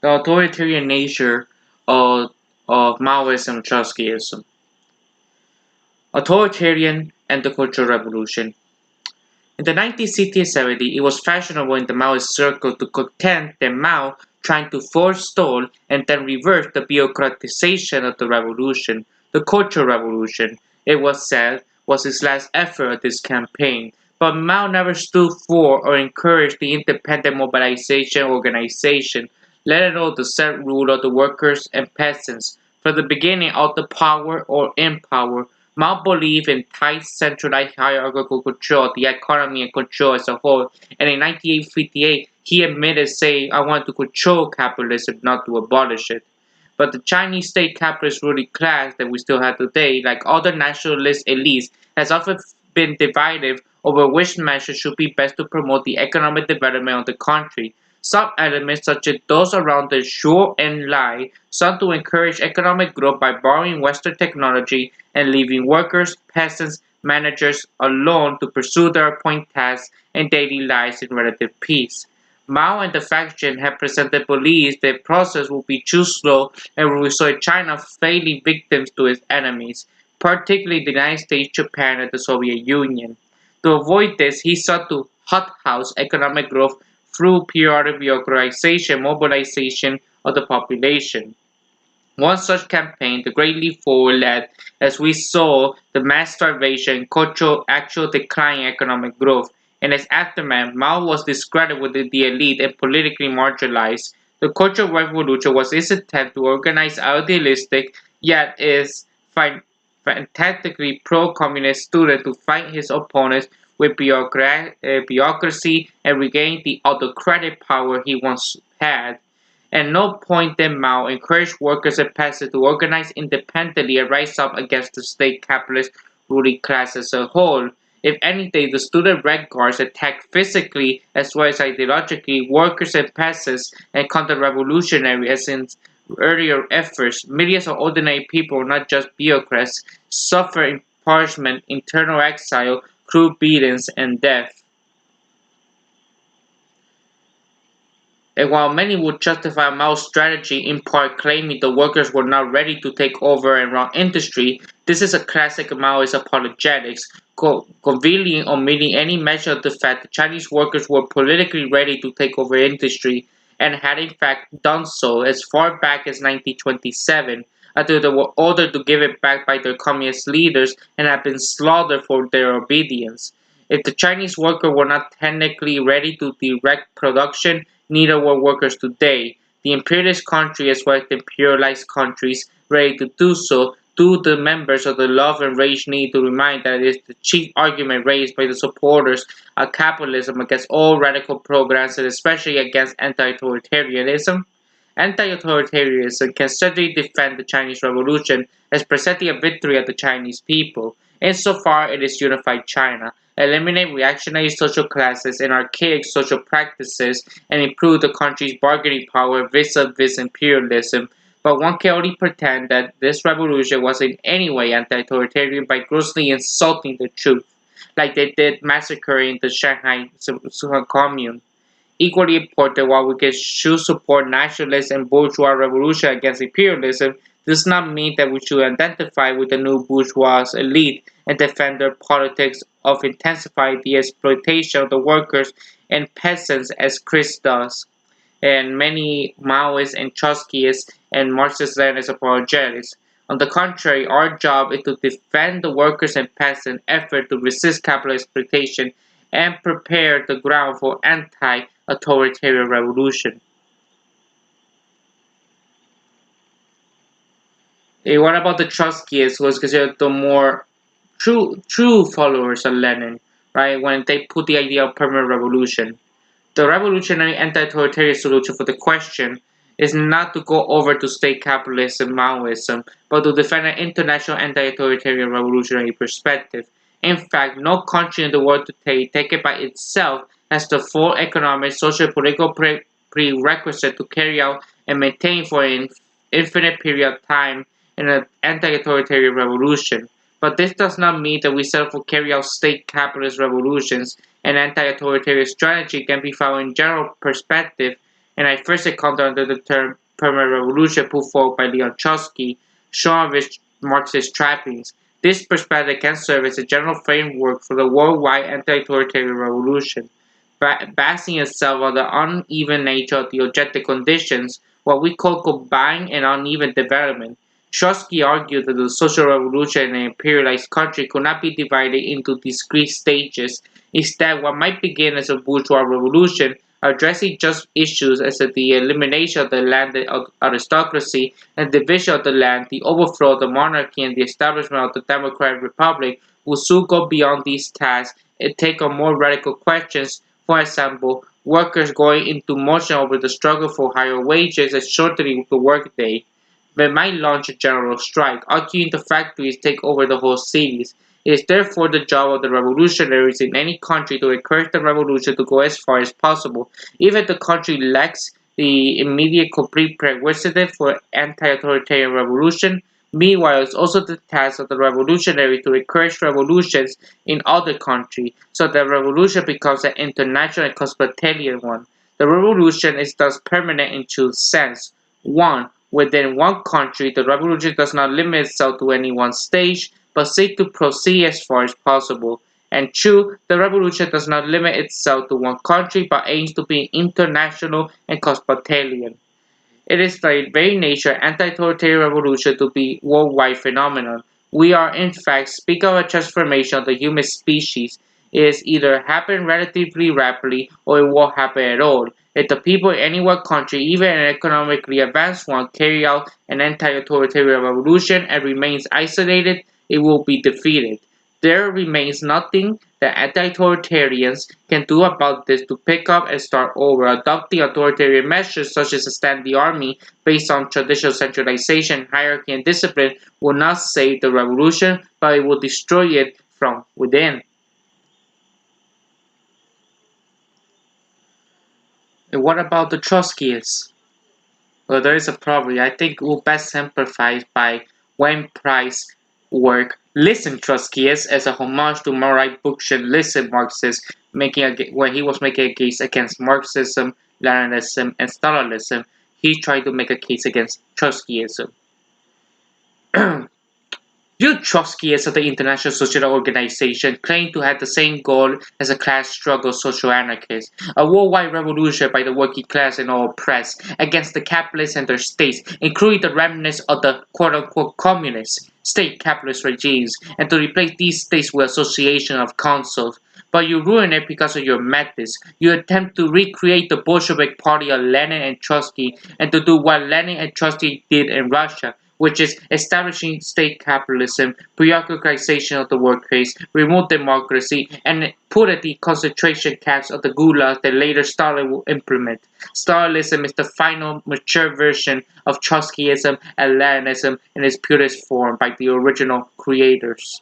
the authoritarian nature of Maoism and Trotskyism. Authoritarian and the Cultural Revolution. In the 1960s and 70s, it was fashionable in the Maoist circle to contend that Mao trying to forestall and then reverse the bureaucratization of the revolution, the Cultural Revolution, it was said, was his last effort at this campaign. But Mao never stood for or encouraged the independent mobilization organization, let alone the set rule of the workers and peasants. From the beginning, out the power or in power, Mao believed in tight centralized hierarchical control of the economy and control as a whole, and in 1958 he admitted saying, "I want to control capitalism, not to abolish it." But the Chinese state capitalist ruling class that we still have today, like other nationalist elites, has often been divided over which measures should be best to promote the economic development of the country. Some elements, such as those around the short and lie, sought to encourage economic growth by borrowing Western technology and leaving workers, peasants, managers alone to pursue their appointed tasks and daily lives in relative peace. Mao and the faction had presented beliefs that the process would be too slow and would result in China falling victims to its enemies, particularly the United States, Japan, and the Soviet Union. To avoid this, he sought to hothouse economic growth through periodic bureaucratization, mobilization of the population. One such campaign, the Great Leap Forward, led, as we saw, the mass starvation, cultural actual decline in economic growth. In its aftermath, Mao was discredited with the elite and politically marginalized. The Cultural Revolution was his attempt to organize idealistic, yet is fantastically pro-communist students to fight his opponents with bureaucracy and regain the autocratic power he once had. At no point did Mao encourage workers and peasants to organize independently and rise up against the state capitalist ruling class as a whole. If anything, the student red guards attacked physically as well as ideologically workers and peasants and counter-revolutionary as in earlier efforts. Millions of ordinary people, not just bureaucrats, suffer impoverishment, internal exile, cruel beatings, and death. And while many would justify Mao's strategy in part claiming the workers were not ready to take over and run industry, this is a classic Maoist apologetics, conveniently omitting any mention of the fact that Chinese workers were politically ready to take over industry and had in fact done so as far back as 1927, until they were ordered to give it back by their communist leaders and had been slaughtered for their obedience. If the Chinese workers were not technically ready to direct production, neither were workers today. The imperialist country as well as the imperialized countries ready to do so, do the members of the Love and Rage need to remind that it is the chief argument raised by the supporters of capitalism against all radical programs and especially against anti-authoritarianism? Anti-authoritarianism can certainly defend the Chinese Revolution as presenting a victory of the Chinese people, insofar it is unified China, eliminate reactionary social classes and archaic social practices, and improve the country's bargaining power vis-a-vis imperialism. But one can only pretend that this revolution was in any way anti-authoritarian by grossly insulting the truth, like they did massacring the Shanghai Commune. Equally important, while we can should support nationalist and bourgeois revolution against imperialism, does not mean that we should identify with the new bourgeois elite and defend their politics of intensifying the exploitation of the workers and peasants as Chris does, and many Maoists and Trotskyists and Marxist-Leninist apologetics. On the contrary, our job is to defend the workers and peasants' effort to resist capitalist exploitation and prepare the ground for anti-authoritarian revolution. What about the Trotskyists, who was considered the more true followers of Lenin, right? When they put the idea of permanent revolution. The revolutionary anti-authoritarian solution for the question is not to go over to state capitalism Maoism, but to defend an international anti-authoritarian revolutionary perspective. In fact, no country in the world today, taken by itself, has the full economic, social, political prerequisite to carry out and maintain for an infinite period of time in an anti-authoritarian revolution. But this does not mean that we settle for carry out state capitalist revolutions. An anti-authoritarian strategy can be found in general perspective and I first encountered under the term permanent revolution put forward by Leon Trotsky, showing rich Marxist trappings. This perspective can serve as a general framework for the worldwide anti-authoritarian revolution, basing itself on the uneven nature of the objective conditions, what we call combined and uneven development. Trotsky argued that the social revolution in an imperialized country could not be divided into discrete stages. Instead, what might begin as a bourgeois revolution, addressing just issues as the elimination of the landed aristocracy and division of the land, the overthrow of the monarchy, and the establishment of the democratic republic, will soon go beyond these tasks and take on more radical questions. For example, workers going into motion over the struggle for higher wages and shortening the workday. They might launch a general strike, arguing the factories take over the whole cities. It is therefore the job of the revolutionaries in any country to encourage the revolution to go as far as possible, even if the country lacks the immediate complete prerequisite for anti-authoritarian revolution. Meanwhile, it's also the task of the revolutionary to encourage revolutions in other countries, so that revolution becomes an international and cosmopolitan one. The revolution is thus permanent in two senses. One, within one country, the revolution does not limit itself to any one stage, but seeks to proceed as far as possible. And two, the revolution does not limit itself to one country, but aims to be international and cosmopolitan. It is by very nature anti-authoritarian revolution to be worldwide phenomenon. We are in fact speaking of a transformation of the human species. It is either happen relatively rapidly or it won't happen at all. If the people in any one country, even an economically advanced one, carry out an anti-authoritarian revolution and remains isolated, it will be defeated. There remains nothing that anti-authoritarians can do about this to pick up and start over. Adopting authoritarian measures such as extend the army based on traditional centralization, hierarchy, and discipline will not save the revolution, but it will destroy it from within. And what about the Trotskyists? Well, there is a problem. I think it will best simplified by Wayne Price's work "Listen, Trotskyists" as a homage to Murray Bookchin "Listen, Marxists", when he was making a case against Marxism, Leninism, and Stalinism. He tried to make a case against Trotskyism. You Trotskyists of the International Social Organization claim to have the same goal as a class struggle social anarchists, a worldwide revolution by the working class and all oppressed against the capitalists and their states, including the remnants of the quote-unquote communist state capitalist regimes, and to replace these states with association of councils. But you ruin it because of your methods. You attempt to recreate the Bolshevik party of Lenin and Trotsky and to do what Lenin and Trotsky did in Russia, which is establishing state capitalism, bureaucratization of the workplace, remove democracy, and put at the concentration camps of the gulags that later Stalin will implement. Stalinism is the final mature version of Trotskyism and Leninism in its purest form by the original creators.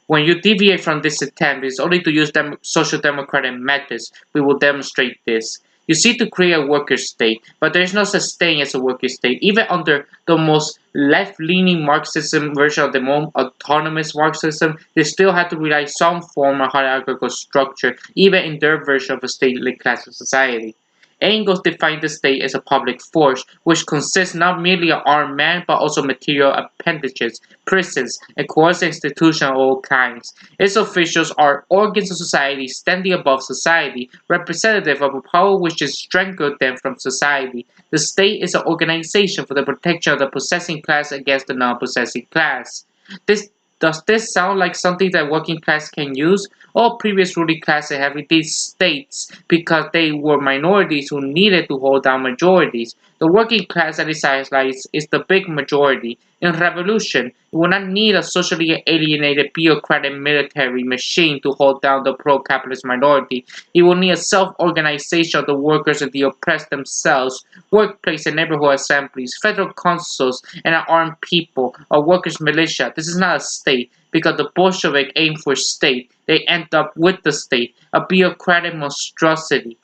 When you deviate from this attempt, it's only to use social democratic methods. We will demonstrate this. You seek to create a worker state, but there is no such thing as a worker state. Even under the most left-leaning Marxism version of the more autonomous Marxism, they still have to rely some form of hierarchical structure, even in their version of a state-like class of society. Engels defined the state as a public force, which consists not merely of armed men but also material appendages, prisons, and coercive institutions of all kinds. Its officials are organs of society standing above society, representative of a power which is strangled them from society. The state is an organization for the protection of the possessing class against the non-possessing class. Does this sound like something that working class can use? All previous ruling classes have these states because they were minorities who needed to hold down majorities. The working class that is idealized is the big majority. In revolution, it will not need a socially alienated bureaucratic military machine to hold down the pro-capitalist minority. It will need a self-organization of the workers and the oppressed themselves, workplace and neighborhood assemblies, federal councils, and an armed people, a workers' militia. This is not a state, because the Bolshevik aim for state. They end up with the state, a bureaucratic monstrosity.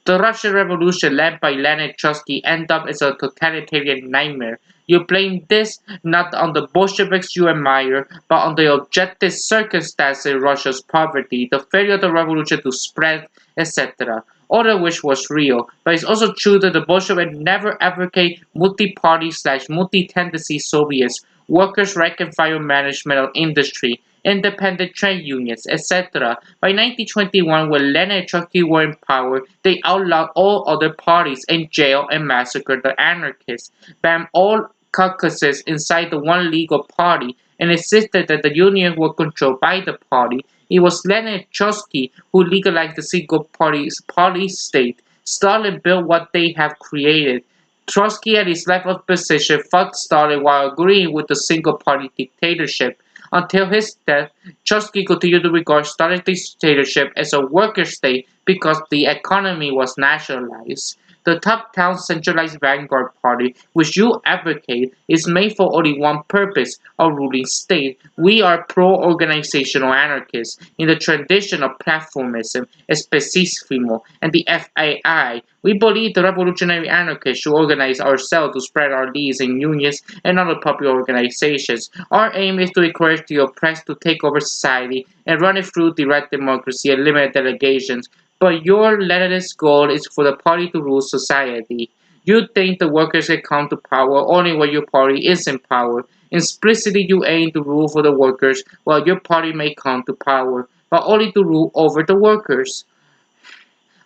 The Russian Revolution led by Lenin and Trotsky ended up as a totalitarian nightmare. You blame this not on the Bolsheviks you admire, but on the objective circumstances in Russia's poverty, the failure of the revolution to spread, etc. all of which was real. But it's also true that the Bolsheviks never advocate multi-party slash multi-tendency Soviets, workers' rank and file management of industry, independent trade unions, etc. By 1921, when Lenin and Trotsky were in power, they outlawed all other parties and jailed and massacred the anarchists, banned all caucuses inside the one legal party, and insisted that the unions were controlled by the party. It was Lenin and Trotsky who legalized the single party state. Stalin built what they have created. Trotsky at his level of position fought Stalin while agreeing with the single party dictatorship. Until his death, Trotsky continued to regard Stalin's dictatorship as a worker state because the economy was nationalized. The top-down centralized vanguard party, which you advocate, is made for only one purpose, a ruling state. We are pro-organizational anarchists in the tradition of platformism, especismo, and the FAI. We believe the revolutionary anarchists should organize ourselves to spread our leads in unions and other popular organizations. Our aim is to encourage the oppressed to take over society and run it through direct democracy and limited delegations. But your Leninist goal is for the party to rule society. You think the workers can come to power only when your party is in power. Implicitly, you aim to rule for the workers while your party may come to power, but only to rule over the workers.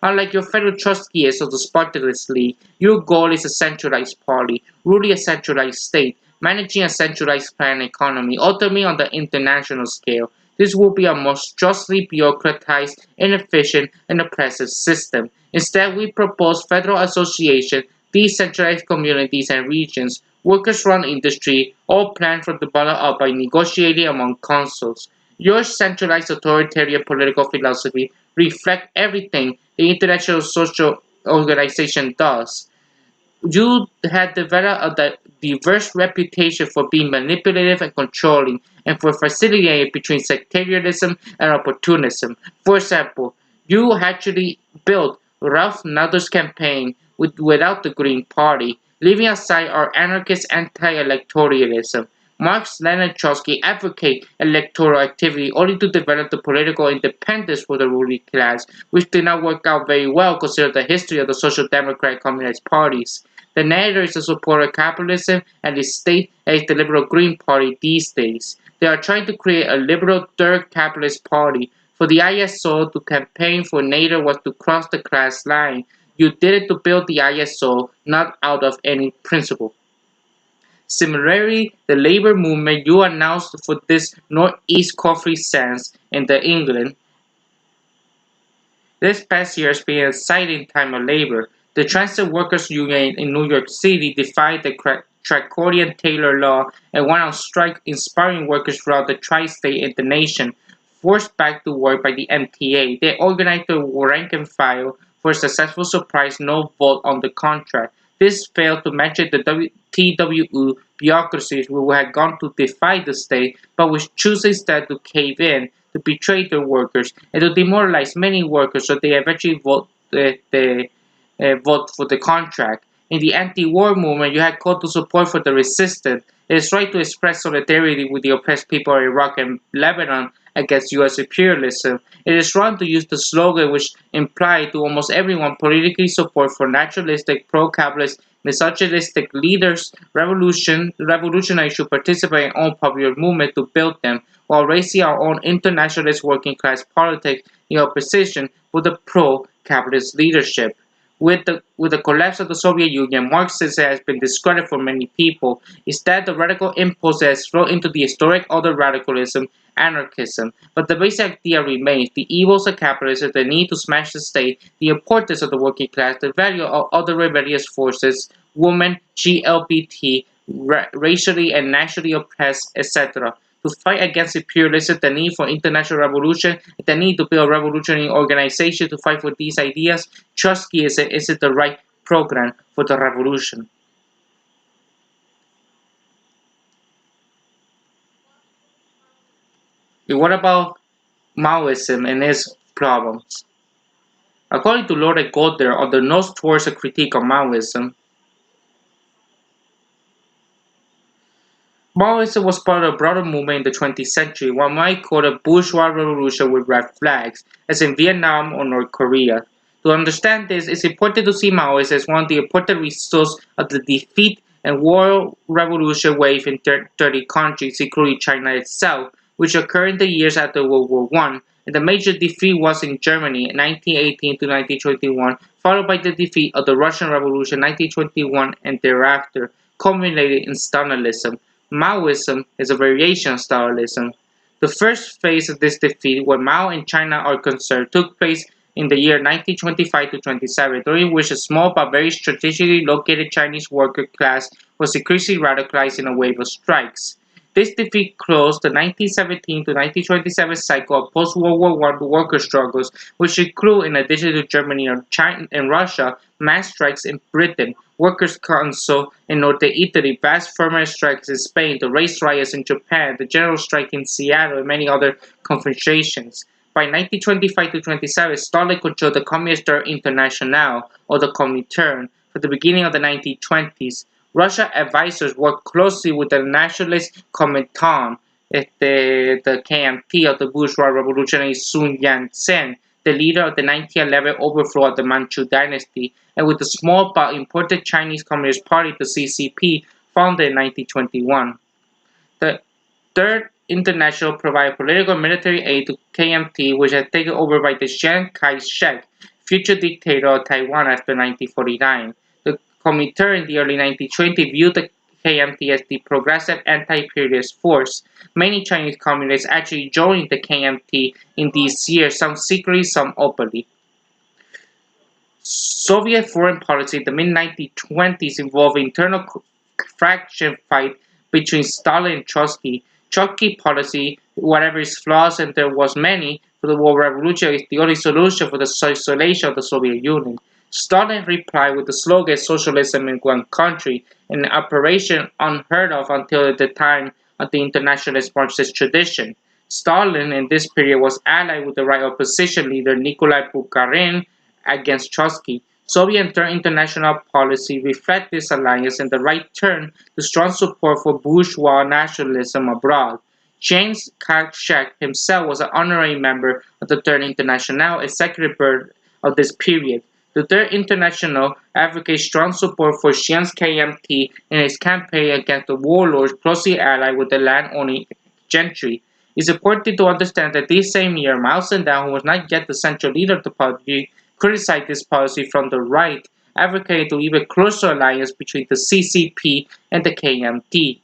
Unlike your fellow Trotskyists of the Spartacus League, your goal is a centralized party, ruling a centralized state, managing a centralized planned economy, ultimately on the international scale. This will be a monstrosely bureaucratized, inefficient, and oppressive system. Instead, we propose federal association, decentralized communities and regions, workers-run industry, all planned from the bottom up by negotiating among councils. Your centralized authoritarian political philosophy reflects everything the International Social Organization does. You had developed a diverse reputation for being manipulative and controlling, and for facilitating between sectarianism and opportunism. For example, you actually built Ralph Nader's campaign without the Green Party, leaving aside our anarchist anti-electoralism. Marx, Lenin, and Trotsky advocate electoral activity only to develop the political independence for the ruling class, which did not work out very well considering the history of the Social Democratic Communist parties. The narrator is a supporter of capitalism and the state as the liberal Green Party these days. They are trying to create a liberal third capitalist party. For the ISO to campaign for Nader was to cross the class line. You did it to build the ISO, not out of any principle. Similarly, the labor movement you announced for this Northeast Coffee Sands in the England this past year has been an exciting time of labor. The Transit Workers Union in New York City defied the draconian Taylor law and went on strike, inspiring workers throughout the tri-state and the nation. Forced back to work by the MTA, they organized the rank and file for a successful surprise no vote on the contract. This failed to mention the TWU bureaucracies who had gone to defy the state, but which chose instead to cave in, to betray their workers, and to demoralize many workers so they eventually vote for the contract. In the anti-war movement, you had called to support for the resistance. It is right to express solidarity with the oppressed people of Iraq and Lebanon against U.S. imperialism. It is wrong to use the slogan which implied to almost everyone politically support for naturalistic, pro-capitalist, misogynistic leaders. Revolutionaries should participate in all popular movement to build them, while raising our own internationalist working class politics in opposition with the pro-capitalist leadership. With the collapse of the Soviet Union, Marxism has been discredited for many people. Instead, the radical impulse has flowed into the historic other radicalism, anarchism. But the basic idea remains: the evils of capitalism, the need to smash the state, the importance of the working class, the value of other rebellious forces, women, GLBT, racially and nationally oppressed, etc. To fight against imperialism, the need for international revolution, the need to build a revolutionary organization to fight for these ideas, Trotskyism isn't the right program for the revolution. What about Maoism and its problems? According to Lord Goddard on the Notes Towards a Critique of Maoism, Maoism was part of a broader movement in the 20th century, one might call a bourgeois revolution with red flags, as in Vietnam or North Korea. To understand this, it's important to see Maoists as one of the important results of the defeat and world revolution wave in 30 countries, including China itself, which occurred in the years after World War I. And the major defeat was in Germany in 1918 to 1921, followed by the defeat of the Russian Revolution 1921 and thereafter, culminated in Stalinism. Maoism is a variation of Stalinism. The first phase of this defeat, where Mao and China are concerned, took place in the year 1925 to 27, during which a small but very strategically located Chinese worker class was increasingly radicalized in a wave of strikes. This defeat closed the 1917 to 1927 cycle of post-World War I worker struggles, which include, in addition to Germany and China and Russia, mass strikes in Britain, workers' council in northern Italy, vast farmer strikes in Spain, the race riots in Japan, the general strike in Seattle, and many other confrontations. By 1925 to 27, Stalin controlled the Communist Third International, or the Comintern, for the beginning of the 1920s. Russia advisors worked closely with the nationalist Comintern, the KMT of the bourgeois revolutionary Sun Yat-sen, the leader of the 1911 overthrow of the Manchu dynasty, and with the small but important Chinese Communist Party, the CCP, founded in 1921. The Third International provided political and military aid to KMT, which had taken over by the Chiang Kai-shek, future dictator of Taiwan after 1949. The Comintern in the early 1920s viewed the KMT as the progressive anti-imperialist force. Many Chinese communists actually joined the KMT in these years, some secretly, some openly. Soviet foreign policy in the mid-1920s involved internal faction fight between Stalin and Trotsky. Trotsky policy, whatever its flaws, and there was many, for the war revolution is the only solution for the isolation of the Soviet Union. Stalin replied with the slogan "Socialism in one country," an operation unheard of until the time of the internationalist Marxist tradition. Stalin in this period was allied with the right opposition leader Nikolai Bukharin against Trotsky. Soviet Third International policy reflected this alliance and the right turn to strong support for bourgeois nationalism abroad. James Kai-shek himself was an honorary member of the Third International, executive board of this period. The Third International advocates strong support for Xian's KMT in its campaign against the warlords closely allied with the land-owning gentry. It's important to understand that this same year, Mao Zedong, who was not yet the central leader of the party, criticized this policy from the right, advocating an even closer alliance between the CCP and the KMT.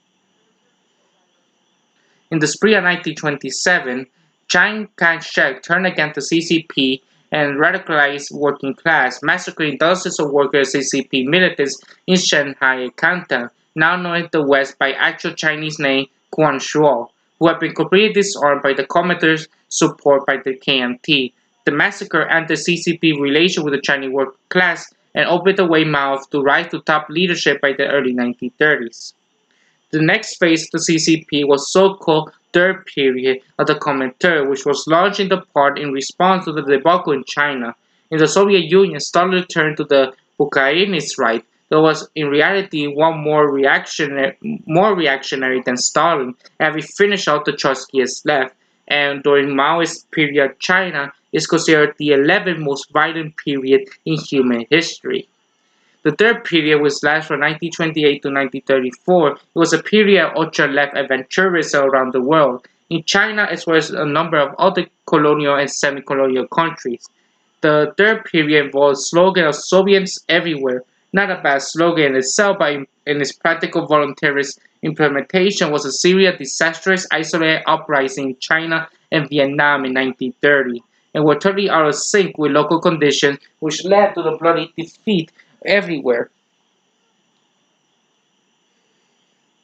In the spring of 1927, Chiang Kai-shek turned against the CCP and radicalized working class, massacring dozens of workers and CCP militants in Shanghai and Canton, now known in the West by actual Chinese name Guangzhou, who had been completely disarmed by the Comintern's support by the KMT. The massacre ended CCP relation with the Chinese working class and opened the way Mao to rise to top leadership by the early 1930s. The next phase of the CCP was so-called Third Period of the Comintern, which was launched in part in response to the debacle in China. In the Soviet Union, Stalin turned to the Bukharinist right. There was in reality one more reactionary than Stalin, having finished out the Trotskyists left, and during Maoist period China is considered the 11th most violent period in human history. The third period, which lasted from 1928 to 1934, it was a period of ultra-left aventurism around the world, in China as well as a number of other colonial and semi-colonial countries. The third period involved slogan of Soviets everywhere, not a bad slogan in itself, but in its practical voluntarist implementation was a series of disastrous isolated uprisings in China and Vietnam in 1930, and were totally out of sync with local conditions, which led to the bloody defeat everywhere.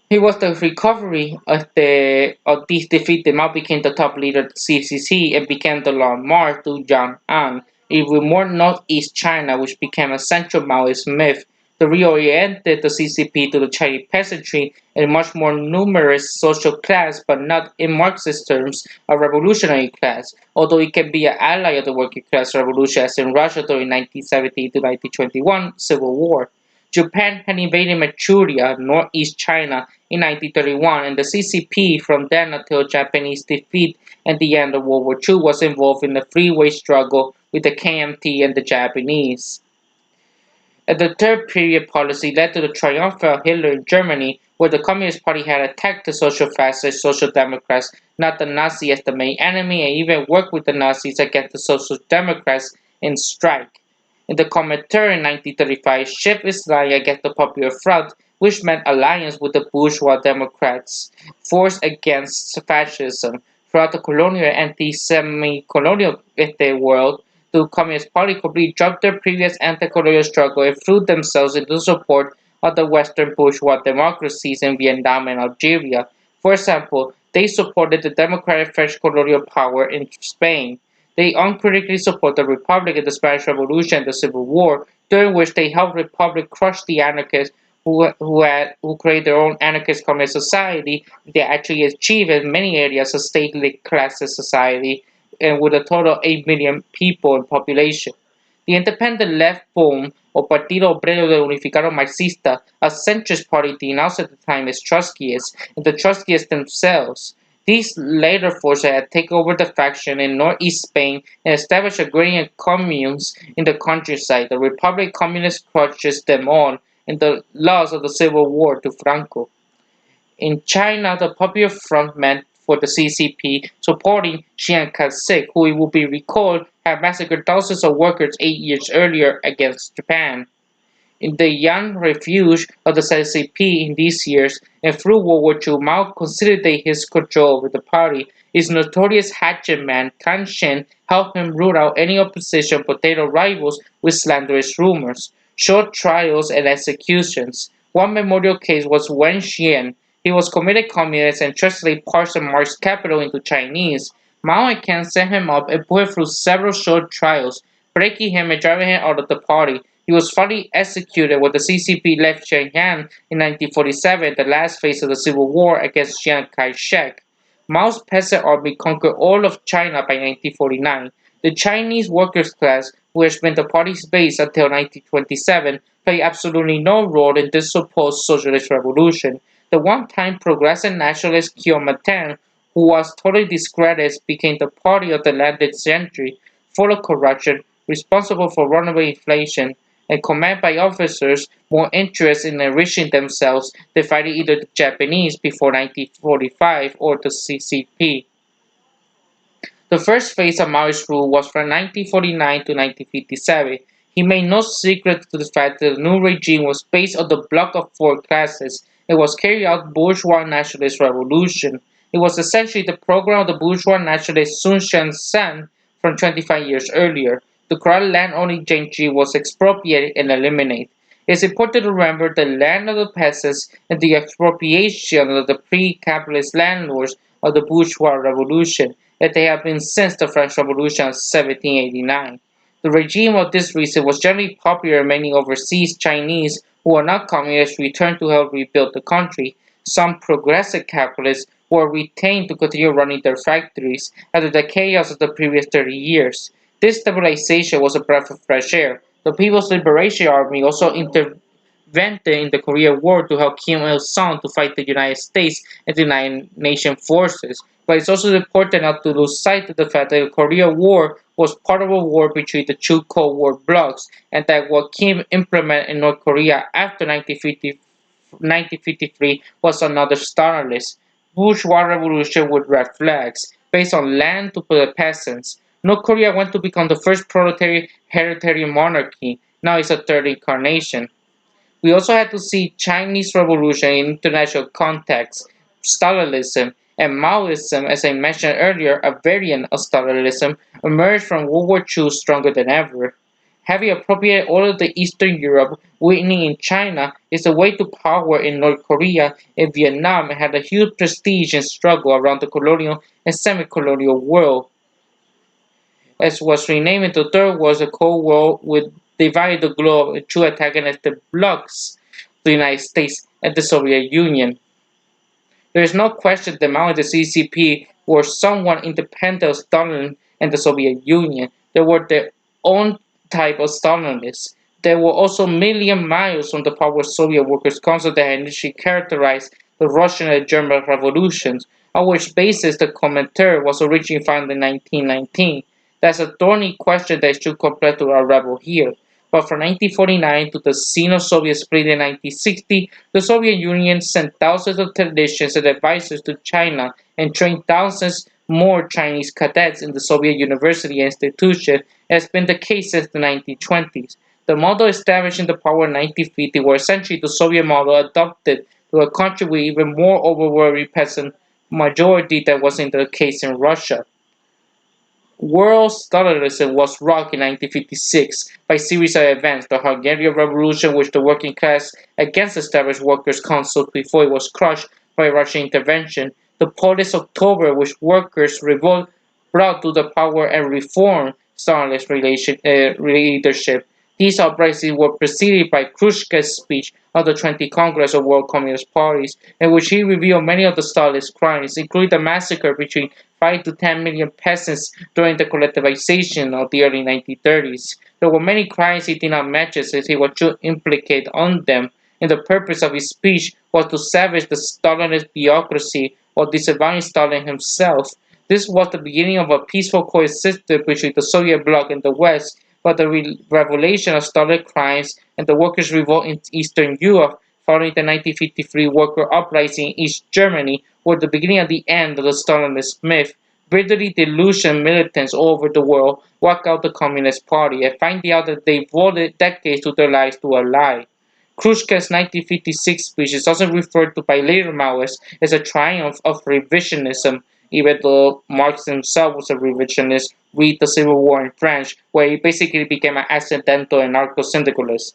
It was the recovery of this defeat that Mao became the top leader of the CCC and began the long march to Jiang'an, even more northeast China, which became a central Maoist myth that reoriented the CCP to the Chinese peasantry and a much more numerous social class, but not in Marxist terms, a revolutionary class, although it can be an ally of the working class revolution as in Russia during 1917 to 1921 Civil War. Japan had invaded Manchuria, northeast China, in 1931, and the CCP from then until Japanese defeat and the end of World War II was involved in the freeway struggle with the KMT and the Japanese. And the third period policy led to the triumph of Hitler in Germany, where the Communist Party had attacked the social fascist Social Democrats, not the Nazi as the main enemy, and even worked with the Nazis against the Social Democrats in strike. In the Comintern in 1935, shift its line against the Popular Front, which meant alliance with the bourgeois Democrats, force against fascism. Throughout the colonial and anti-semi-colonial world, the Communist Party completely dropped their previous anti-colonial struggle and threw themselves into support of the Western bourgeois democracies in Vietnam and Algeria. For example, they supported the democratic French colonial power in Spain. They uncritically supported the Republic in the Spanish Revolution and the Civil War, during which they helped the Republic crush the anarchists who created their own anarchist communist society. They actually achieved in many areas a state-led classist society and with a total of 8 million people in population. The independent left form or Partido Obrero de Unificado Marxista, a centrist party denounced at the time as Trotskyists, and the Trotskyists themselves. These later forces had taken over the faction in northeast Spain and established agrarian communes in the countryside. The Republic Communist crushes them all in the loss of the Civil War to Franco. In China, the Popular Front meant for the CCP, supporting Chiang Kai-shek, who it will be recalled had massacred thousands of workers 8 years earlier against Japan. In the Yan refuge of the CCP in these years, and through World War II, Mao consolidated his control over the party. His notorious hatchet man, Tan Shen, helped him root out any opposition potato rivals with slanderous rumors, short trials, and executions. One memorable case was Wen Xian. He was committed communist and translated parts of Marx's capital into Chinese. Mao and Ken sent him up and put him through several short trials, breaking him and driving him out of the party. He was finally executed when the CCP left Shenyang in 1947, the last phase of the Civil War against Chiang Kai-shek. Mao's peasant army conquered all of China by 1949. The Chinese workers' class, who has been the party's base until 1927, played absolutely no role in this supposed socialist revolution. The one-time progressive nationalist Kuomintang, who was totally discredited, became the party of the landed gentry, full of corruption, responsible for runaway inflation, and commanded by officers more interested in enriching themselves than fighting either the Japanese before 1945 or the CCP. The first phase of Maoist rule was from 1949 to 1957. He made no secret to the fact that the new regime was based on the bloc of four classes. It was carried out bourgeois nationalist revolution. It was essentially the program of the bourgeois nationalist Sun Yat-sen from 25 years earlier. The corrupt land-owning gentry was expropriated and eliminated. It is important to remember the land of the peasants and the expropriation of the pre-capitalist landlords of the bourgeois revolution that they have been since the French Revolution of 1789. The regime of this reason was generally popular. Many overseas Chinese who were not communists returned to help rebuild the country. Some progressive capitalists were retained to continue running their factories after the chaos of the previous 30 years. This stabilization was a breath of fresh air. The People's Liberation Army also intervened in the Korean War to help Kim Il-sung to fight the United States and the United Nations forces. But it's also important not to lose sight of the fact that the Korean War was part of a war between the two Cold War blocs, and that what Kim implemented in North Korea after 1953 was another Stalinist bourgeois revolution with red flags, based on land to the peasants. North Korea went to become the first proletariat hereditary monarchy. Now it's a third incarnation. We also had to see Chinese Revolution in international context. Stalinism and Maoism, as I mentioned earlier, a variant of Stalinism, emerged from World War II stronger than ever. Having appropriated all of the Eastern Europe, winning in China is the way to power in North Korea and Vietnam, and had a huge prestige and struggle around the colonial and semi-colonial world, as was renamed into the Third War, the Cold War would divide the globe in two antagonistic blocs, the United States and the Soviet Union. There is no question that Mao and the CCP were somewhat independent of Stalin and the Soviet Union. They were their own type of Stalinists. They were also a million miles from the power Soviet Workers' Council that had initially characterized the Russian and German revolutions, on which basis the Comintern was originally founded in 1919. That's a thorny question that should compare to our rebel here. But from 1949 to the Sino-Soviet split in 1960, the Soviet Union sent thousands of technicians and advisors to China and trained thousands more Chinese cadets in the Soviet university institution, as has been the case since the 1920s. The model established in the power in 1950 were essentially the Soviet model adopted to a country with even more overwhelming peasant majority than was in the case in Russia. World Stalinism was rocked in 1956 by a series of events: the Hungarian Revolution, which the working class against established workers' councils before it was crushed by Russian intervention; the Polish October, which workers' revolt brought to the power and reformed Stalinist leadership. These uprisings were preceded by Khrushchev's speech of the 20th Congress of World Communist Parties, in which he revealed many of the Stalinist crimes, including the massacre between 5 to 10 million peasants during the collectivization of the early 1930s. There were many crimes he did not mention since he was too implicated on them, and the purpose of his speech was to savage the Stalinist bureaucracy while disavowing Stalin himself. This was the beginning of a peaceful coexistence between the Soviet bloc and the West, but the revelation of Stalin crimes and the workers' revolt in Eastern Europe following the 1953 worker uprising in East Germany were the beginning of the end of the Stalinist myth. Brutally delusioned militants all over the world walk out the Communist Party and find out that they devoted decades of their lives to a lie. Khrushchev's 1956 speech is also referred to by later Maoists as a triumph of revisionism, even though Marx himself was a revisionist. Read the Civil War in French, where he basically became an accidental anarcho-syndicalist.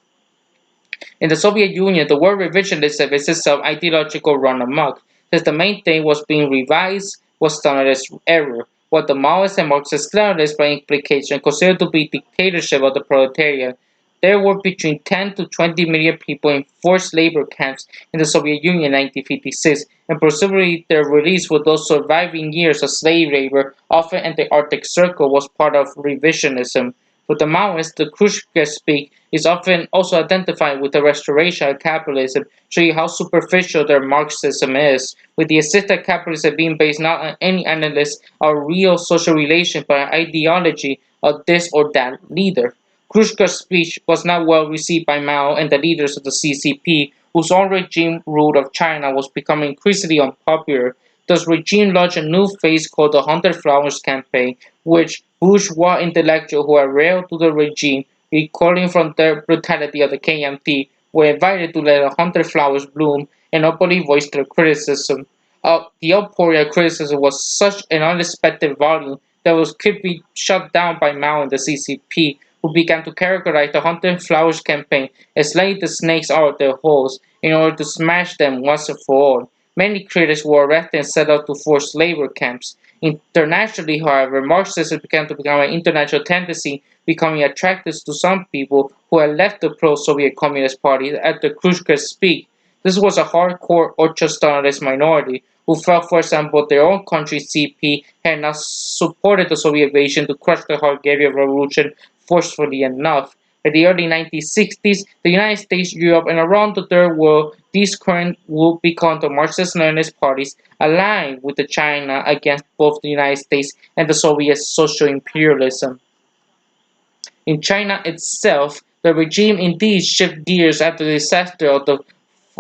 In the Soviet Union, the word revisionism is itself ideological run amok, since the main thing was being revised was Stalinist error, what the Maoists and Marxist-Leninists by implication considered to be dictatorship of the proletariat. There were between 10 to 20 million people in forced labor camps in the Soviet Union in 1956, and presumably their release for those surviving years of slave labor, often in the Arctic Circle, was part of revisionism. For the Maoists, the Khrushchev speak is often also identified with the restoration of capitalism, showing how superficial their Marxism is, with the assisted capitalism being based not on any analysis of real social relations but on ideology of this or that leader. Khrushchev's speech was not well received by Mao and the leaders of the CCP, whose own regime rule of China was becoming increasingly unpopular. Thus, regime launched a new phase called the Hundred Flowers Campaign, which bourgeois intellectuals who had railed to the regime, recoiling from the brutality of the KMT, were invited to let 100 flowers bloom and openly voice their criticism. The outpouring of criticism was such an unexpected volume that was quickly shut down by Mao and the CCP, who began to characterize the Hunting Flowers campaign as letting the snakes out of their holes in order to smash them once and for all. Many critics were arrested and set out to forced labor camps. Internationally, however, Marxism began to become an international tendency, becoming attractive to some people who had left the pro-Soviet Communist Party after Khrushchev's speech. This was a hardcore ultra-Stalinist minority who felt, for example, their own country's CP had not supported the Soviet invasion to crush the Hungarian Revolution forcefully enough. In the early 1960s, the United States, Europe, and around the Third World, these current would become the Marxist-Leninist parties aligned with the China against both the United States and the Soviet social imperialism. In China itself, the regime indeed shifted gears after the disaster of the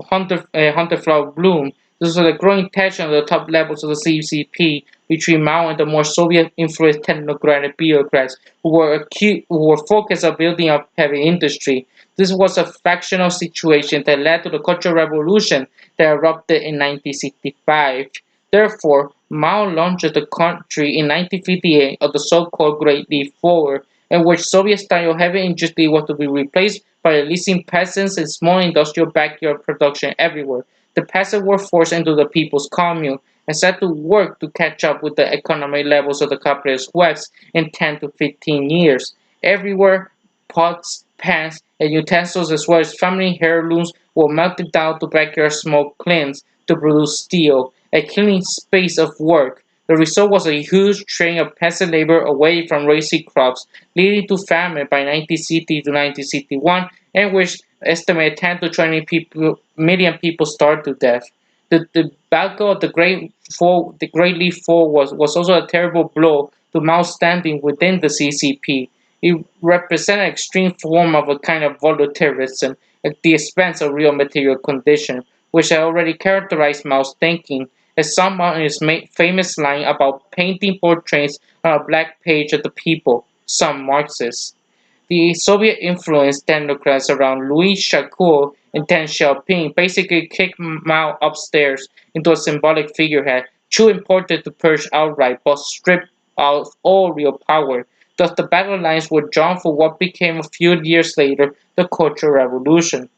Hunter Flower Bloom. This was a growing tension at the top levels of the CCP between Mao and the more Soviet-influenced technocratic bureaucrats who were focused on building up heavy industry. This was a factional situation that led to the Cultural Revolution that erupted in 1965. Therefore, Mao launched the country in 1958 of the so-called Great Leap Forward, in which Soviet-style heavy industry was to be replaced by releasing peasants and small industrial backyard production everywhere. The peasants were forced into the people's commune and set to work to catch up with the economic levels of the capitalist West in 10 to 15 years. Everywhere, pots, pans, and utensils as well as family heirlooms were melted down to backyard smoke kilns to produce steel, a killing space of work. The result was a huge drain of peasant labor away from raising crops, leading to famine by 1960 to 1961, in which estimated 10 to 20 million people starved to death. The battle of the Great Leap Fall was also a terrible blow to Mao's standing within the CCP. It represented an extreme form of a kind of voluntarism at the expense of real material conditions, which had already characterized Mao's thinking, as summed up in his famous line about painting portraits on a black page of the people, some Marxists. The Soviet-influenced technocrats around Louis Shakur and Deng Xiaoping basically kicked Mao upstairs into a symbolic figurehead, too important to purge outright but stripped of all real power. Thus the battle lines were drawn for what became a few years later the Cultural Revolution.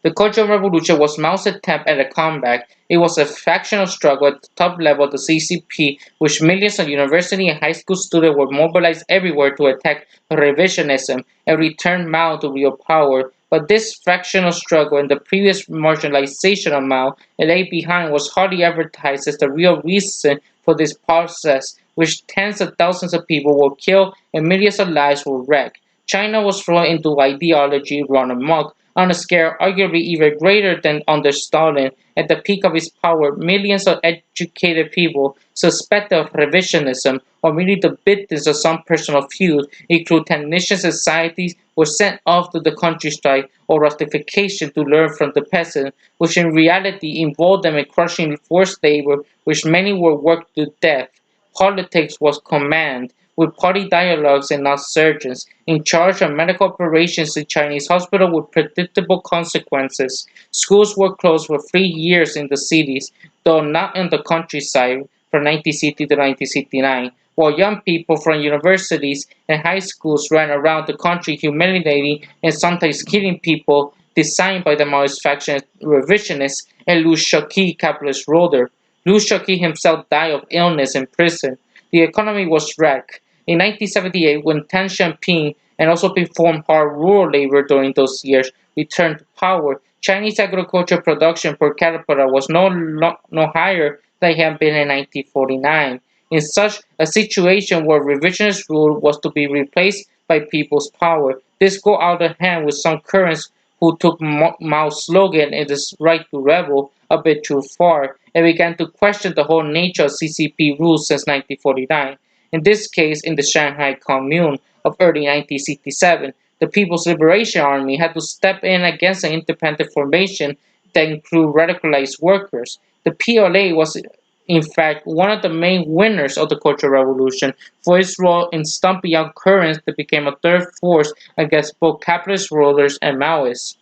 The Cultural Revolution was Mao's attempt at a comeback. It was a factional struggle at the top level of the CCP, which millions of university and high school students were mobilized everywhere to attack revisionism and return Mao to real power. But this factional struggle and the previous marginalization of Mao lay behind was hardly advertised as the real reason for this process, which tens of thousands of people were killed and millions of lives were wrecked. China was thrown into ideology run amok on a scale arguably even greater than under Stalin. At the peak of his power, millions of educated people suspected of revisionism or merely the victims of some personal feud, including technician societies, were sent off to the countryside or Russification to learn from the peasants, which in reality involved them in crushing forced labor, which many were worked to death. Politics was command, with party dialogues and not surgeons, in charge of medical operations in Chinese hospitals with predictable consequences. Schools were closed for 3 years in the cities, though not in the countryside, from 1960 to 1969, while young people from universities and high schools ran around the country humiliating and sometimes killing people designed by the Maoist faction revisionists and Liu Shaoqi capitalist ruler. Liu Shaoqi himself died of illness in prison. The economy was wrecked. In 1978, when Deng Xiaoping and also performed hard rural labor during those years returned to power, Chinese agriculture production per capita was no higher than it had been in 1949. In such a situation where revisionist rule was to be replaced by people's power, this go out of hand with some currents who took Mao's slogan "It is right to rebel" a bit too far and began to question the whole nature of CCP rules since 1949. In this case, in the Shanghai Commune of early 1967, the People's Liberation Army had to step in against an independent formation that included radicalized workers. The PLA was in fact one of the main winners of the Cultural Revolution for its role in stumping out currents that became a third force against both capitalist rulers and Maoists.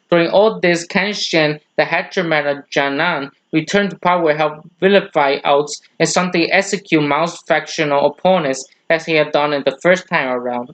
During all this, Kenshin, the hatcherman of Jiangnan, returned to power and helped vilify outs and something execute Mao's factional opponents as he had done in the first time around.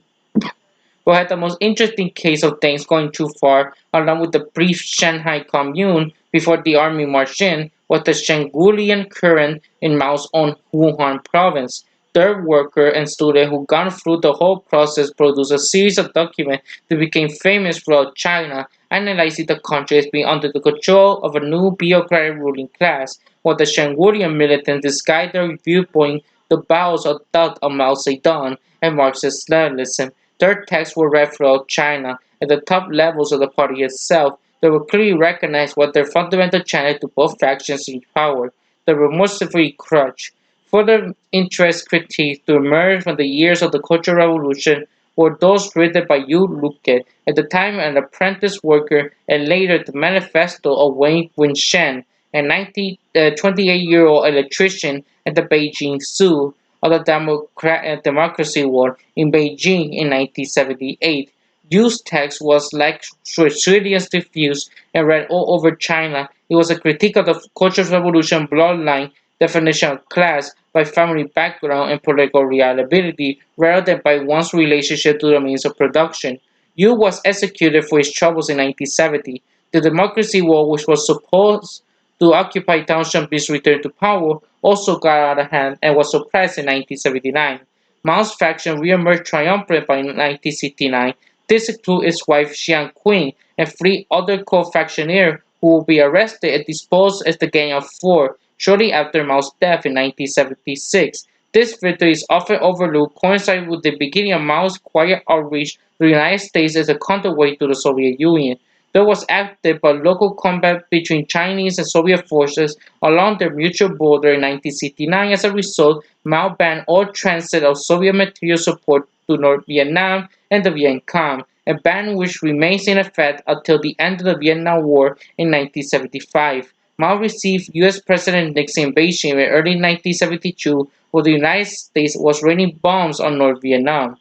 Who had the most interesting case of things going too far, along with the brief Shanghai Commune before the army marched in, was the Shangulian current in Mao's own Wuhan province. Third worker and student who gone through the whole process produced a series of documents that became famous throughout China, analyzing the country as being under the control of a new bureaucratic ruling class, while the Shangulian militants disguised their viewpoint the bowels of thought of Mao Zedong and Marxist-Leninism. Their texts were read throughout China. At the top levels of the party itself, they were clearly recognized what their fundamental challenge to both factions in power, the remorsefully crutch. Further interest critiques to emerge from the years of the Cultural Revolution were those written by Yu Luke, at the time an apprentice worker and later the manifesto of Wang Winshen, a 28-year-old electrician at the Beijing Zoo of the Democracy War in Beijing in 1978. Yu's text was like Schweitzerian's diffuse and read all over China. It was a critique of the Cultural Revolution bloodline definition of class by family background and political reliability rather than by one's relationship to the means of production. Yu was executed for his troubles in 1970. The Democracy War, which was supposed to occupy Deng Xiaoping's return to power, also got out of hand and was suppressed in 1979. Mao's faction reemerged triumphant by 1969. This included his wife Xiang Qing and three other co-factionaires who would be arrested and disposed as the Gang of Four shortly after Mao's death in 1976. This victory is often overlooked, coinciding with the beginning of Mao's quiet outreach to the United States as a counterweight to the Soviet Union. There was active but local combat between Chinese and Soviet forces along their mutual border in 1969. As a result, Mao banned all transit of Soviet material support to North Vietnam and the Viet Cong, a ban which remains in effect until the end of the Vietnam War in 1975. Mao received U.S. President Nixon in Beijing in early 1972, while the United States was raining bombs on North Vietnam.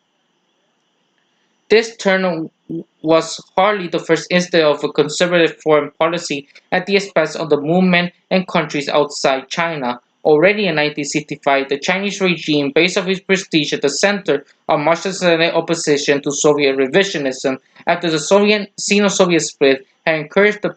This turn was hardly the first instance of a conservative foreign policy at the expense of the movement and countries outside China. Already in 1965, the Chinese regime, based on its prestige at the center of Marxist-Leninist opposition to Soviet revisionism after the Soviet Sino-Soviet split, had encouraged the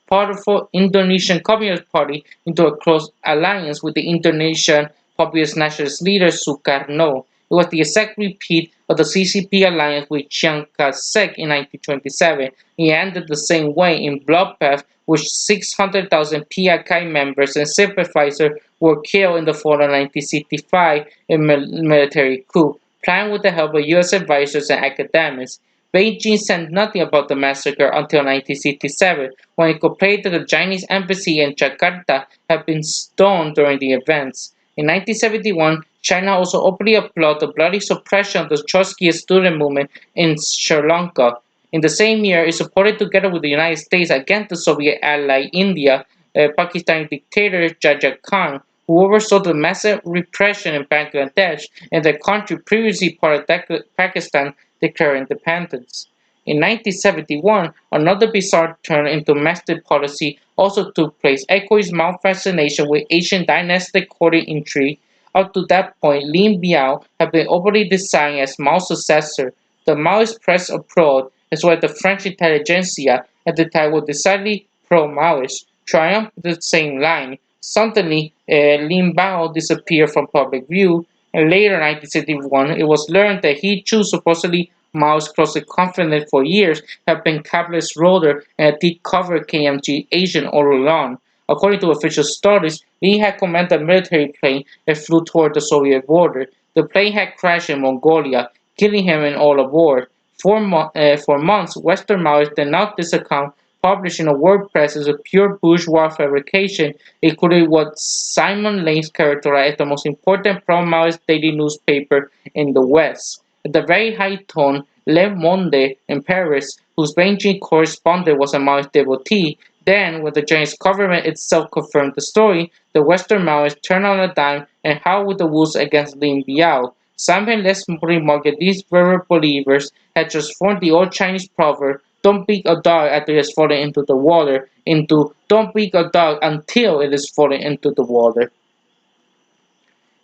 powerful Indonesian Communist Party into a close alliance with the Indonesian populist nationalist leader Sukarno. It was the exact repeat of the CCP alliance with Chiang Kai-shek in 1927. It ended the same way in bloodbath, which 600,000 PKK members and sympathizers were killed in the fall of 1965 in a military coup, planned with the help of U.S. advisors and academics. Beijing said nothing about the massacre until 1967, when it complained that the Chinese embassy in Jakarta had been stoned during the events. In 1971, China also openly applauded the bloody suppression of the Trotsky student movement in Sri Lanka. In the same year, it supported, together with the United States against the Soviet ally India, Pakistani dictator Jajah Khan, who oversaw the massive repression in Bangladesh and the country previously part of Pakistan declared independence. In 1971, another bizarre turn in domestic policy also took place, echoing Mao's fascination with Asian dynastic courting intrigue. Up to that point, Lin Biao had been openly designed as Mao's successor. The Maoist press abroad, as well as the French intelligentsia at the time, were decidedly pro-Maoist, triumphed the same line. Suddenly, Lin Biao disappeared from public view, and later in 1971, it was learned that he too, supposedly Mao's closely confidant for years, had been capitalist ruler and a deep cover KMT agent all along. According to official stories, Lee had commanded a military plane that flew toward the Soviet border. The plane had crashed in Mongolia, killing him and all aboard. For months, Western Maoists denounced this account, publishing a word press as a pure bourgeois fabrication, including what Simon Lanes characterized as the most important pro-Maoist daily newspaper in the West. At the very high tone, Le Monde in Paris, whose Beijing correspondent was a Maoist devotee, then, when the Chinese government itself confirmed the story, the Western Maoists turned on a dime and howled with the wolves against Lin Biao. Something less remarked that these very believers had transformed the old Chinese proverb, "Don't beat a dog after it has fallen into the water," into "Don't beat a dog until it has fallen into the water."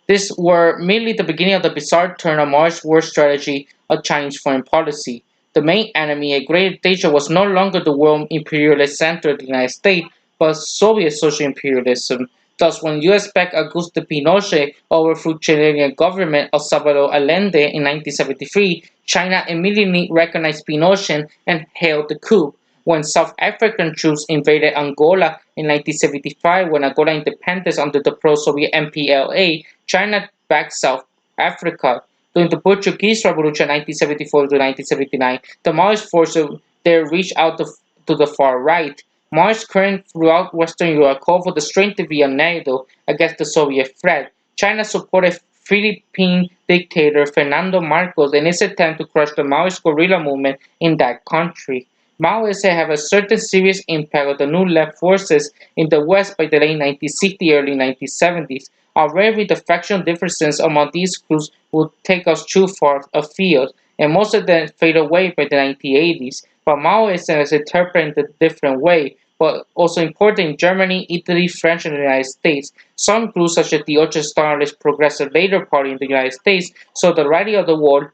These were merely the beginning of the bizarre turn of Maoist war strategy of Chinese foreign policy. The main enemy, a great danger, was no longer the world imperialist center of the United States, but Soviet social imperialism. Thus, when US-backed Augusto Pinochet overthrew Chilean government of Salvador Allende in 1973, China immediately recognized Pinochet and hailed the coup. When South African troops invaded Angola in 1975, when Angola independence under the pro-Soviet MPLA, China backed South Africa. During the Portuguese Revolution 1974 to 1979, the Maoist forces there reached out to the far right. Maoist currents throughout Western Europe called for the strength to be NATO against the Soviet threat. China supported Philippine dictator Fernando Marcos in his attempt to crush the Maoist guerrilla movement in that country. Maoists have a certain serious impact on the new left forces in the West by the late 1960s, early 1970s. However, the factional differences among these groups would take us too far afield, and most of them fade away by the 1980s. But Maoism is interpreted in a different way, but also important in Germany, Italy, France, and the United States. Some groups, such as the ultra-Stalinist Progressive Labour Party in the United States, saw the writing of the wall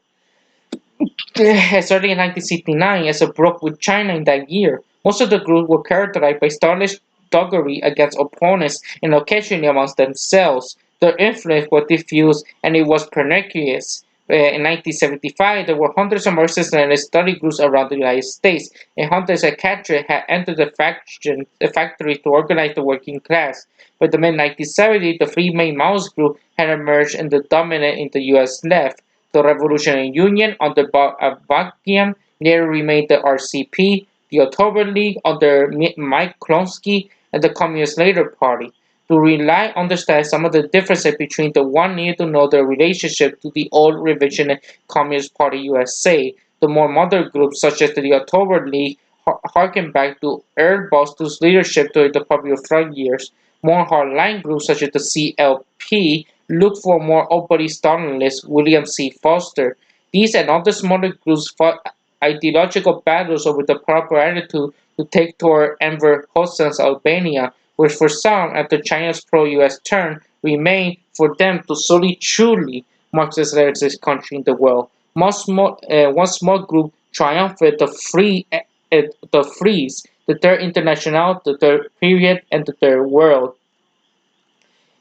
as early in 1969 as a broke with China in that year. Most of the groups were characterized by Stalinist thuggery against opponents and occasionally amongst themselves. Their influence was diffuse and it was pernicious. In 1975, there were hundreds of Marxist-Leninist study groups around the United States, and hundreds of cadres had entered the factories to organize the working class. By the mid-1970s, the three main Maoist groups had emerged and the dominant in the U.S. left. The Revolutionary Union under Avakian nearly remained the RCP, the October League under Mike Klonsky, and the Communist Labour Party. To really understand some of the differences between the one needed to know the relationship to the old revisionist Communist Party USA. The more modern groups, such as the October League, harken back to Earl Boston's leadership during the Popular Front years. More hardline groups, such as the CLP, look for more openly Stalinist William C. Foster. These and other smaller groups fought ideological battles over the proper attitude to take toward Enver Hoxha's Albania, which for some, after China's pro-US turn, remained for them to solely truly Marxist-Leninist country in the world. One small group triumphed the Freeze, the Third International, the Third Period, and the Third World.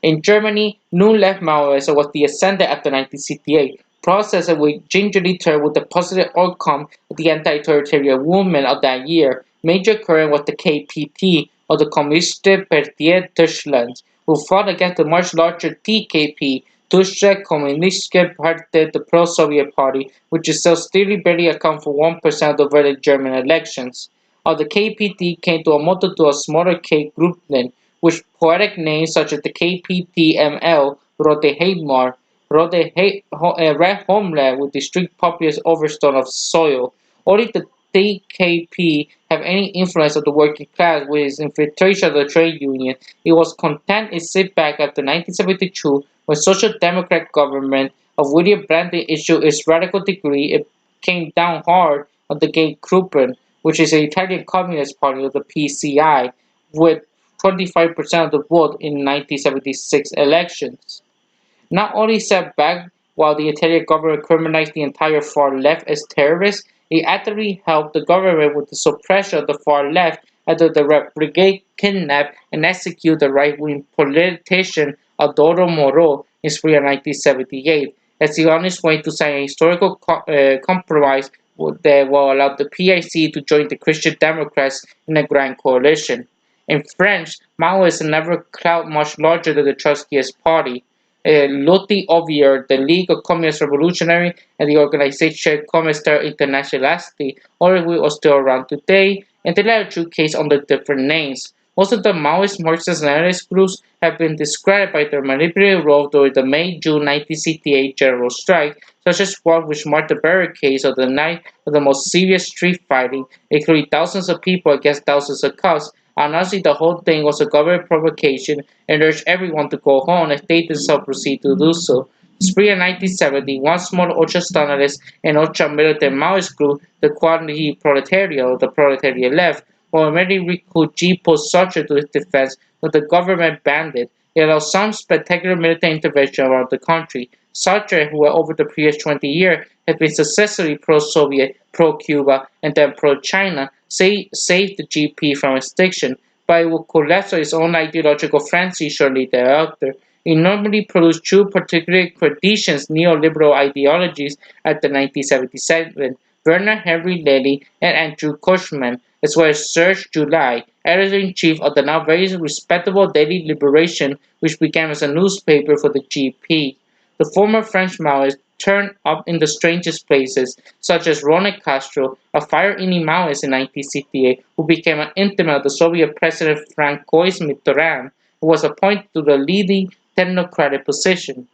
In Germany, New Left Maoism was the ascendant after 1968, process which gingerly turned with the positive outcome of the anti-authoritarian movement of that year. Major current was the KPT, or the Kommunistische Partei Deutschlands, who fought against the much larger TKP, Deutsche Kommunistische Partei, the pro-Soviet party, which itself still barely accounted for 1% of the vote in German elections. Of the KPT came to a multitude of smaller K groupmen, with poetic names such as the KPTML, Rote Heimar, Red Homeland with the strict populist overstone of soil. Only the DKP have any influence of the working class with its infiltration of the trade union. It was content to sit back after 1972 when social democrat government of William Brandt issued its radical decree. It came down hard on the gay Gruppen, which is the Italian Communist Party of the PCI, with 25% of the vote in 1976 elections. Not only set back while the Italian government criminalized the entire far left as terrorists, it actively helped the government with the suppression of the far left after the Red Brigade kidnapped and executed the right-wing politician Adolfo Moro in spring of 1978 as the honest way to sign a historical compromise that will allow the PIC to join the Christian Democrats in a grand coalition. In French, Maoism never clout much larger than the Trotskyist party. Loti Ovier, the League of Communist Revolutionary, and the organization Communista Internationaliste, all of which are still around today, and the latter two case under different names. Most of the Maoist Marxist-Leninist groups have been discredited by their manipulative role during the May-June 1968 general strike, such as one which marked the barricades of the night of the most serious street fighting, including thousands of people against thousands of cops. Honestly, the whole thing was a government provocation and urged everyone to go home if they themselves proceed to do so. Spring of 1970, one small ultra-Stalinist and ultra-militant Maoist group, the Quasi Proletariat, the Proletariat Left, were many refugee post-soldiers to its defense, but the government banned it. It allowed some spectacular military intervention around the country. Sartre, who over the previous 20 years had been successfully pro-Soviet, pro-Cuba, and then pro-China, saved the GP from extinction, but it would collapse on its own ideological frenzy shortly thereafter. It normally produced two particularly credentials neoliberal ideologies after 1977, Werner Henry Lely and Andrew Cushman, as well as Serge July, editor-in-chief of the now very respectable Daily Liberation, which began as a newspaper for the GP. The former French Maoists turned up in the strangest places, such as Ronald Castro, a fire-eating Maoist in 1968, who became an intimate of the Soviet President Francois Mitterrand, who was appointed to the leading technocratic position.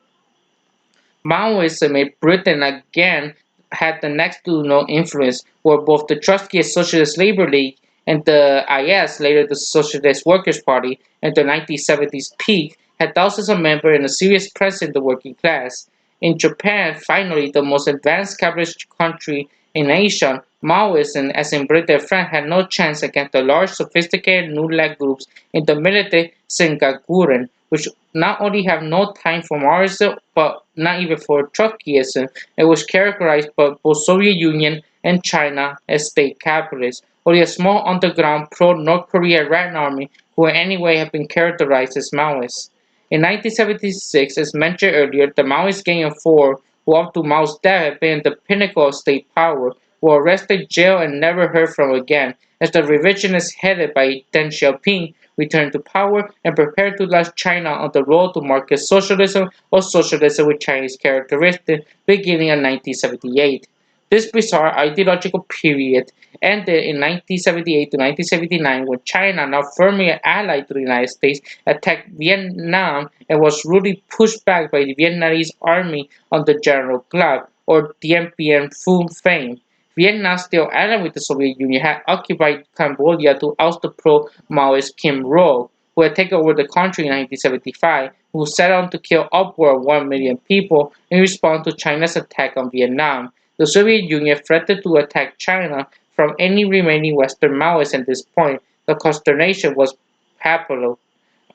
Maoism in Britain again had the next to no influence, where both the Trotskyist Socialist Labor League and the IS, later the Socialist Workers' Party, at the 1970s peak, had thousands of members and a serious presence in the working class. In Japan, finally, the most advanced capitalist country in Asia, Maoism, as in Britain and France, had no chance against the large, sophisticated New Left groups in the militant Sengakuren, which not only have no time for Marxism, but not even for Trotskyism, and was characterized by both Soviet Union and China as state capitalists. Only a small underground pro-North Korea Red Army who in any way have been characterized as Maoists. In 1976, as mentioned earlier, the Maoist Gang of Four, who up to Mao's death had been the pinnacle of state power, were arrested, jailed, and never heard from again, as the revisionists headed by Deng Xiaoping returned to power and prepared to launch China on the road to market socialism or socialism with Chinese characteristics beginning in 1978. This bizarre ideological period ended in 1978 to 1979 when China, now firmly allied to the United States, attacked Vietnam and was rudely pushed back by the Vietnamese army under General Clark, or Dien Bien Phu fame. Vietnam, still allied with the Soviet Union, had occupied Cambodia to oust the pro-Maoist Kim Ro, who had taken over the country in 1975, who set out to kill upward of 1 million people in response to China's attack on Vietnam. The Soviet Union threatened to attack China from any remaining Western Maoists at this point. The consternation was palpable.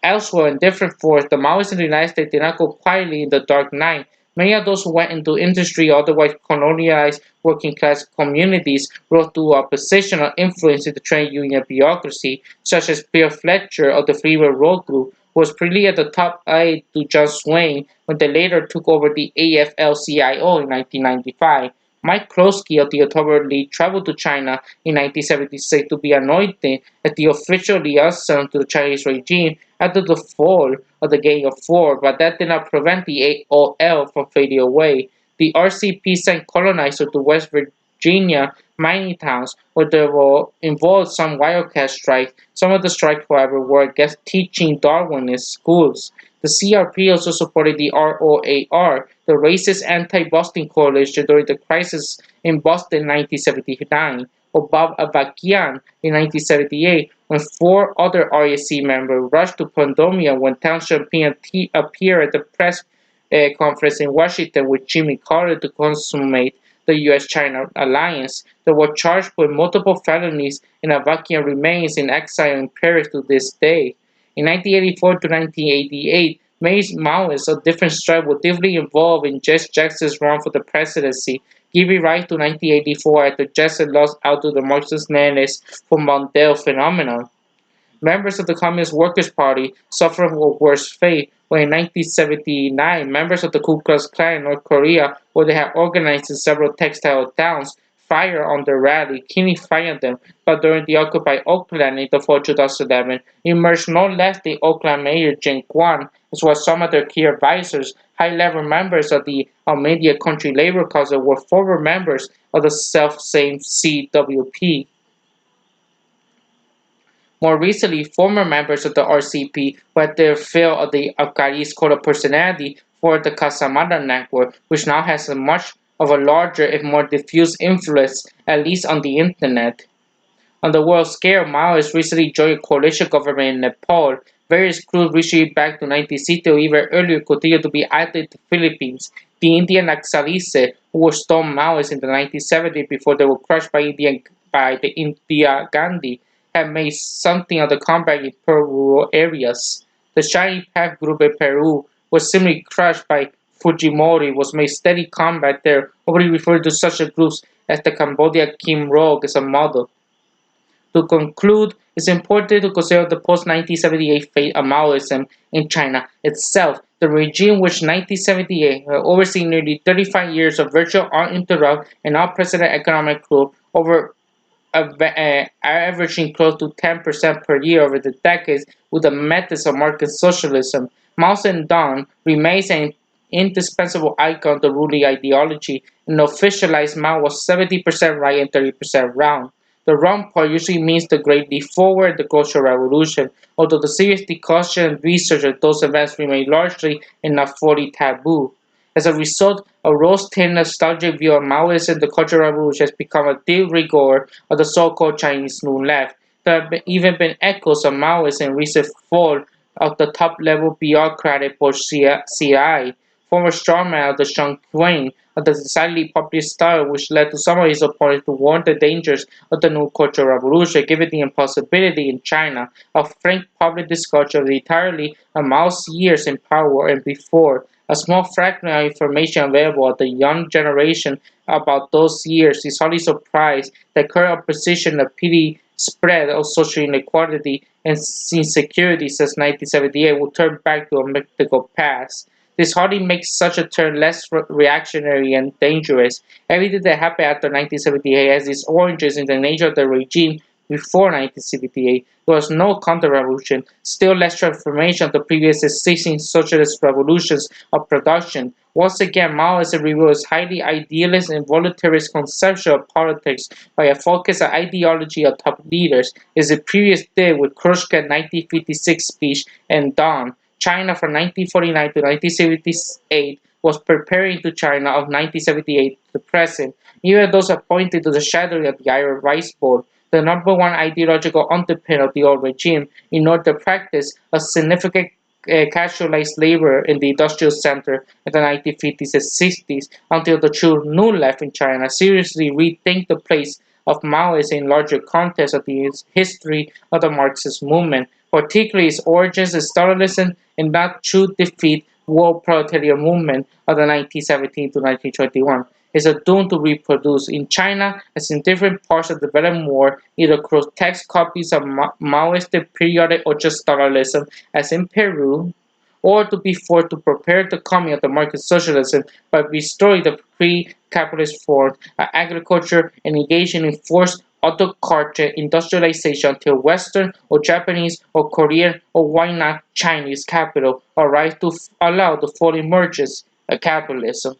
Elsewhere, in different forms, the Maoists in the United States did not go quietly in the dark night. Many of those who went into industry or otherwise colonialized working class communities rose to a position of influence in the trade union bureaucracy, such as Bill Fletcher of the Freeway Road Group, who was pretty at the top aide to John Swain when they later took over the AFL-CIO in 1995. Mike Kloski of the October League traveled to China in 1976 to be anointed as the official liaison to the Chinese regime after the fall of the Gang of Four, but that did not prevent the AOL from fading away. The RCP sent colonizers to West Virginia mining towns where there were involved some wildcat strikes. Some of the strikes, however, were against teaching Darwin in schools. The CRP also supported the ROAR, the racist anti-Boston coalition during the crisis in Boston in 1979, or Bob Avakian in 1978, when four other RAC members rushed to Pondonia when Townshend appeared at the press conference in Washington with Jimmy Carter to consummate the U.S.-China alliance. They were charged with multiple felonies, and Avakian remains in exile in Paris to this day. In 1984 to 1988, many Maoists of different stripes were deeply involved in Jesse Jackson's run for the presidency, giving rise to 1984 after Jackson lost out to the Marxist-Leninist for Mondale phenomenon. Members of the Communist Workers' Party suffered a worse fate when in 1979 members of the Ku Klux Klan in North Korea, where they had organized in several textile towns, fired on their rally, killing five of them, but during the occupied Oakland in the fall of 2011, emerged no less the Oakland Mayor Jim Kwan, as well as some of their key advisors. High-level members of the Almeida Country Labor Council were former members of the self-same CWP. More recently, former members of the RCP who had their fill of the Afghanis Code of Personality for the Casamata network, which now has a much of a larger and more diffuse influence, at least on the internet. On the world scale, Maoists recently joined a coalition government in Nepal. Various groups reaching back to 1960 or even earlier continue to be active in the Philippines. The Indian Naxalites, who were stormed Maoists in the 1970s before they were crushed by the Indira Gandhi, have made something of the comeback in poor rural areas. The Shining Path group in Peru was similarly crushed by Fujimori, was made steady combat there, already referred to such groups as the Cambodia Kim Rogue as a model. To conclude, it's important to consider the post-1978 fate of Maoism in China itself. The regime which 1978 had overseen nearly 35 years of virtual uninterrupted and unprecedented economic growth over averaging close to 10% per year over the decades with the methods of market socialism. Mao Zedong remains an indispensable icon of the ruling ideology, and officialized Mao was 70% right and 30% wrong. The wrong part usually means the great leap forward, the Cultural Revolution, although the serious discussion and research of those events remain largely and not fully taboo. As a result, a rose-tinted nostalgic view of Maoism and the Cultural Revolution has become a de rigueur of the so-called Chinese New Left. There have even been echoes of Maoism in recent fall of the top-level bureaucratic CI, former strongman of the Shang Quang, of the decidedly populist style which led to some of his opponents to warn the dangers of the new Cultural Revolution, given the impossibility in China of frank public discussion of entirely of Mao's years in power and before. A small fragment of information available of the young generation about those years is hardly surprised that current opposition of petty spread of social inequality and insecurity since 1978 will turn back to a mythical past. This hardly makes such a turn less reactionary and dangerous. Everything that happened after 1978 has its origins in the nature of the regime before 1978. There was no counter-revolution, still less transformation of the previous existing socialist revolutions of production. Once again, Maoism reveals highly idealist and voluntarist conception of politics by a focus on ideology of top leaders, as the previous did with Khrushchev's 1956 speech and Dawn. China from 1949 to 1978 was preparing to China of 1978 to the present. Even those appointed to the shadowing of the Iron Rice Bowl, the number one ideological underpin of the old regime, in order to practice a significant casualized labor in the industrial center in the 1950s and 60s until the true new left in China seriously rethink the place of Maoism in larger context of the history of the Marxist movement, particularly its origins as Stalinism and not true defeat world proletariat movement of the 1917 to 1921 is a doomed to reproduce in China as in different parts of the developed world, either grotesque copies of Maoist periodic or just Stalinism, as in Peru, or to be forced to prepare the coming of the market socialism by restoring the pre-capitalist form of agriculture and engaging in forced autocratic industrialization until Western or Japanese or Korean or why not Chinese capital arrives to allow the full emergence of capitalism.